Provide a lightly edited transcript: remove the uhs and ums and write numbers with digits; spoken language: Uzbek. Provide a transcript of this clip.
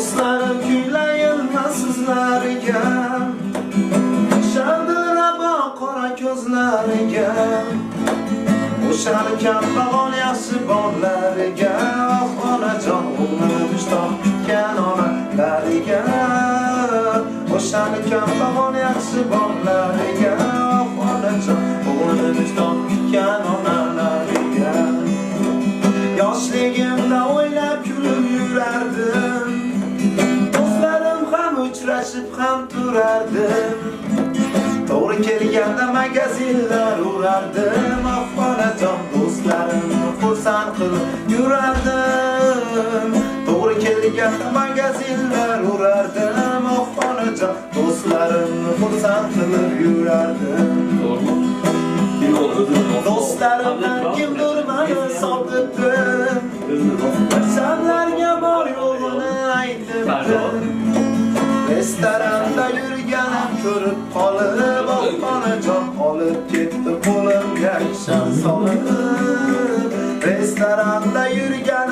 Dostlarım kuylayılmaz sizlarga, shavdirabo qora ko'zlariga, o'sharkan bag'on yaxshi bonlariga, onajon o'g'lini mushtoq kutgan onalariga, o'sharkan bag'on yaxshi bonlariga, onajon o'g'lini mushtoq kutgan onalariga. Yoshligimda o'ylab kulib yurardim, do'stlarim ham uchrashib ham turardim. To'g'ri kelganda magazinlar urardim, onajon do'stlarimni xursand qilib yurardim. To'g'ri kelganda magazinlar urardim, onajon do'stlarimni xursand qilib yurardim. Do'stlarimdan kimdir meni sotibdi, qasamlarga bor yo'g'ini aytibdi. Restoranda yurganim ko'rib qolib, onajon olib ketdi qo'limga kishan solib. Restoranda yurganim